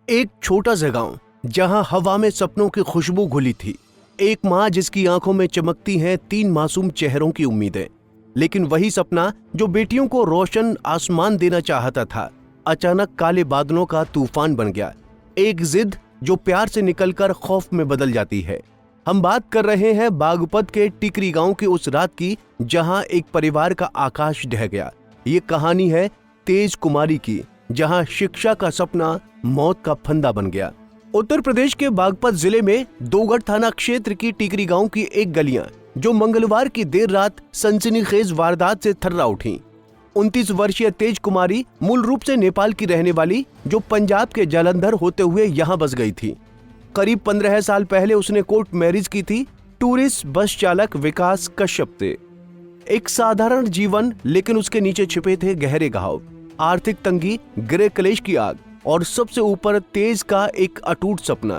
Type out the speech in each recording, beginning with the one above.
एक छोटा सा गांव जहां हवा में सपनों की खुशबू घुली थी। एक माँ जिसकी आंखों में चमकती हैं 3 मासूम चेहरों की उम्मीदें। लेकिन वही सपना जो बेटियों को रोशन आसमान देना चाहता था, अचानक काले बादलों का तूफान बन गया। एक जिद जो प्यार से निकलकर खौफ में बदल जाती है। हम बात कर रहे हैं बागपत के टिकरी गांव की उस रात की जहां एक परिवार का आकाश ढह गया। ये कहानी है तेज कुमारी की, जहां शिक्षा का सपना मौत का फंदा बन गया। उत्तर प्रदेश के बागपत जिले में दोगढ़ थाना क्षेत्र की टिकरी गांव की एक गलियां जो मंगलवार की देर रात सनसनीखेज वारदात से थर्रा उठी। 29 वर्षीय तेज कुमारी मूल रूप से नेपाल की रहने वाली, जो पंजाब के जालंधर होते हुए यहाँ बस गई थी। करीब 15 साल पहले उसने कोर्ट मैरिज की थी टूरिस्ट बस चालक विकास कश्यप से। एक साधारण जीवन, लेकिन उसके नीचे छिपे थे गहरे घाव, आर्थिक तंगी, गृह क्लेश की आग और सबसे ऊपर तेज का एक अटूट सपना,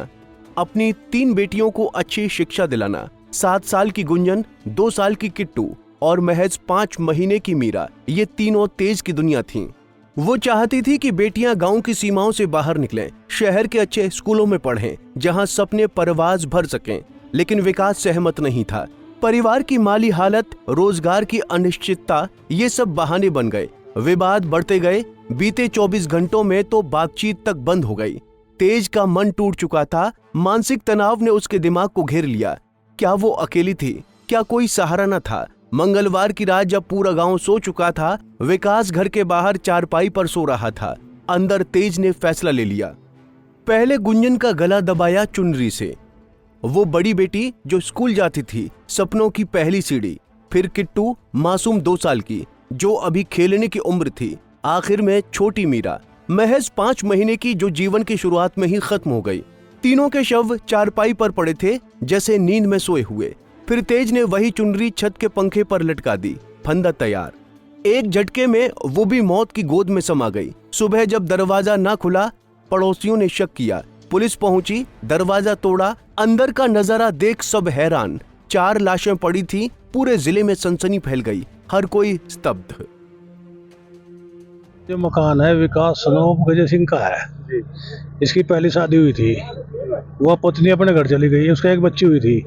अपनी 3 बेटियों को अच्छी शिक्षा दिलाना। 7 साल की गुंजन, 2 साल की किट्टू और महज 5 महीने की मीरा, ये तीनों तेज की दुनिया थीं। वो चाहती थी कि बेटियां गांव की सीमाओं से बाहर निकलें, शहर के अच्छे स्कूलों में पढ़ें, जहां सपने परवाज भर सकें। लेकिन विकास सहमत नहीं था। परिवार की माली हालत, रोजगार की अनिश्चितता, ये सब बहाने बन गए। विवाद बढ़ते गए। बीते 24 घंटों में तो बातचीत तक बंद हो गई। तेज का मन टूट चुका था। मानसिक तनाव ने उसके दिमाग को घेर लिया। क्या वो अकेली थी? क्या कोई सहारा न था? मंगलवार की रात जब पूरा गांव सो चुका था, विकास घर के बाहर चारपाई पर सो रहा था। अंदर तेज ने फैसला ले लिया। पहले गुंजन का गला दबाया चुनरी से, वो बड़ी बेटी जो स्कूल जाती थी, सपनों की पहली सीढ़ी। फिर किट्टू, मासूम 2 साल की, जो अभी खेलने की उम्र थी। आखिर में छोटी मीरा, महज 5 महीने की, जो जीवन की शुरुआत में ही खत्म हो गई। तीनों के शव चारपाई पर पड़े थे, जैसे नींद में सोए हुए। फिर तेज ने वही चुनरी छत के पंखे पर लटका दी। फंदा तैयार। एक झटके में वो भी मौत की गोद में समा गई। सुबह जब दरवाजा ना खुला, पड़ोसियों ने शक किया। पुलिस पहुंची, दरवाजा तोड़ा। अंदर का नजारा देख सब हैरान। 4 लाशें पड़ी थी। पूरे जिले में सनसनी फैल गई। हर कोई स्तब्ध। जो मकान है विकास सनोप गजय सिंह का है। इसकी पहली शादी हुई थी, वह पत्नी अपने घर चली गई, उसका एक बच्ची हुई थी।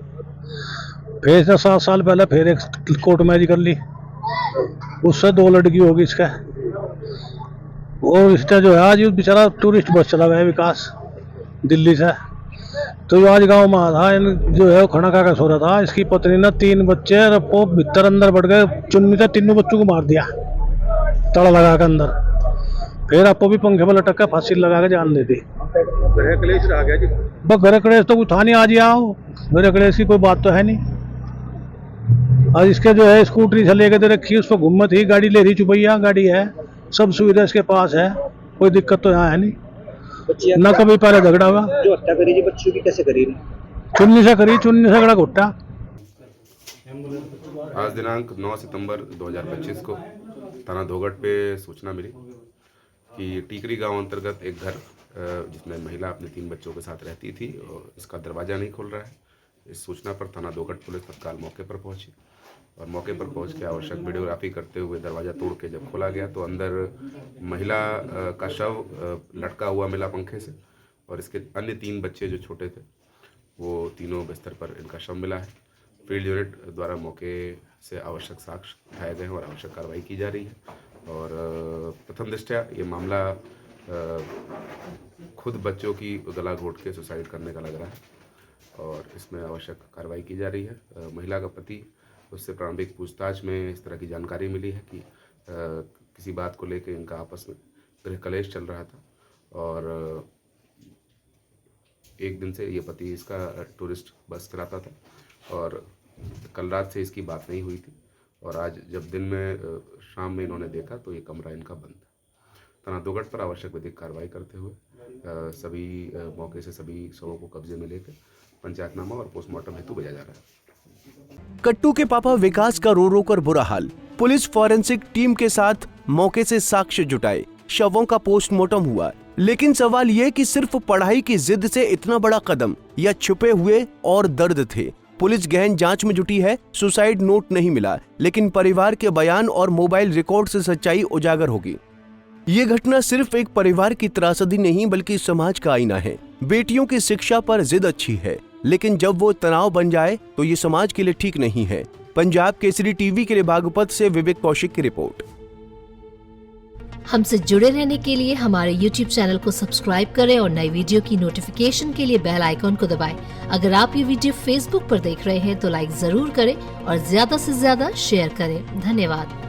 फिर 7 साल पहले फिर एक कोर्ट मैरिज कर ली, उससे 2 लड़की होगी इसका। और इसका जो है आज बेचारा टूरिस्ट बस चला गया विकास दिल्ली से, तो आज गांव में था, जो है वो खाना खा कर सो रहा था। इसकी पत्नी ने 3 बच्चे रपो भीतर अंदर बढ़ गए, चुन्नी से तीनों बच्चों को मार दिया तड़ा लगा कर अंदर। फिर आपको भी पंखे में लटक कर फांसी लगा के जान दे दी। गृह क्लेश आ गया जी। बस गृह क्लेश तो कुछ था नहीं, आज ही आओ, गृह क्लेश की कोई बात तो है नहीं। आज इसके जो है स्कूटरी से लेके दे रखी, उस पर घूमत ही गाड़ी ले रही, चुपैया गाड़ी है, सब सुविधा इसके पास है, कोई दिक्कत तो यहाँ है नहीं। ना कभी पहले झगड़ा हुआ। जो हत्या करी जी बच्चियों की कैसे करी? चुन्नी से करी, चुन्नी से गड़ा घुट्टा। आज दिनांक 9 सितंबर 2025 को थाना दोगढ़ पे सूचना मिली कि टीकरी गांव अंतर्गत एक घर जिसमें महिला अपने 3 बच्चों के साथ रहती थी और इसका दरवाज़ा नहीं खुल रहा है। इस सूचना पर थाना दोगढ़ पुलिस तत्काल मौके पर पहुंची और मौके पर पहुंच के आवश्यक वीडियोग्राफी करते हुए दरवाज़ा तोड़ के जब खोला गया तो अंदर महिला का शव लटका हुआ मिला पंखे से, और इसके अन्य 3 बच्चे जो छोटे थे वो तीनों बिस्तर पर इनका शव मिला है। फील्ड यूनिट द्वारा मौके से आवश्यक साक्ष्य उठाए गए हैं और आवश्यक कार्रवाई की जा रही है। और प्रथम दृष्टया ये मामला खुद बच्चों की गला घोट के सुसाइड करने का लग रहा है और इसमें आवश्यक कार्रवाई की जा रही है। महिला का पति, उससे प्रारंभिक पूछताछ में इस तरह की जानकारी मिली है कि किसी बात को लेकर इनका आपस में गृह कलेश चल रहा था और एक दिन से ये पति इसका टूरिस्ट बस चलाता था और कल रात से इसकी बात नहीं हुई थी और आज जब दिन में शाम में इन्होंने देखा तो ये कमरा इनका बंद था। थाना दोगढ़ पर आवश्यक विधिक कार्रवाई करते हुए सभी मौके से सभी शवों को कब्जे में लेकर पंचायतनामा और पोस्टमार्टम हेतु भेजा जा रहा है। कट्टू के पापा विकास का रो रो कर बुरा हाल। पुलिस फॉरेंसिक टीम के साथ मौके से साक्ष्य जुटाए, शवों का पोस्टमार्टम हुआ। लेकिन सवाल ये कि सिर्फ पढ़ाई की जिद से इतना बड़ा कदम, या छुपे हुए और दर्द थे? पुलिस गहन जांच में जुटी है। सुसाइड नोट नहीं मिला, लेकिन परिवार के बयान और मोबाइल रिकॉर्ड से सच्चाई उजागर होगी। ये घटना सिर्फ एक परिवार की त्रासदी नहीं बल्कि समाज का आईना है। बेटियों की शिक्षा पर जिद अच्छी है, लेकिन जब वो तनाव बन जाए तो ये समाज के लिए ठीक नहीं है। पंजाब केसरी टीवी के लिए बागपत से विवेक कौशिक की रिपोर्ट। हमसे जुड़े रहने के लिए हमारे YouTube चैनल को सब्सक्राइब करें और नई वीडियो की नोटिफिकेशन के लिए बेल आइकॉन को दबाएं। अगर आप ये वीडियो Facebook पर देख रहे हैं तो लाइक जरूर करें और ज्यादा से ज्यादा शेयर करें। धन्यवाद।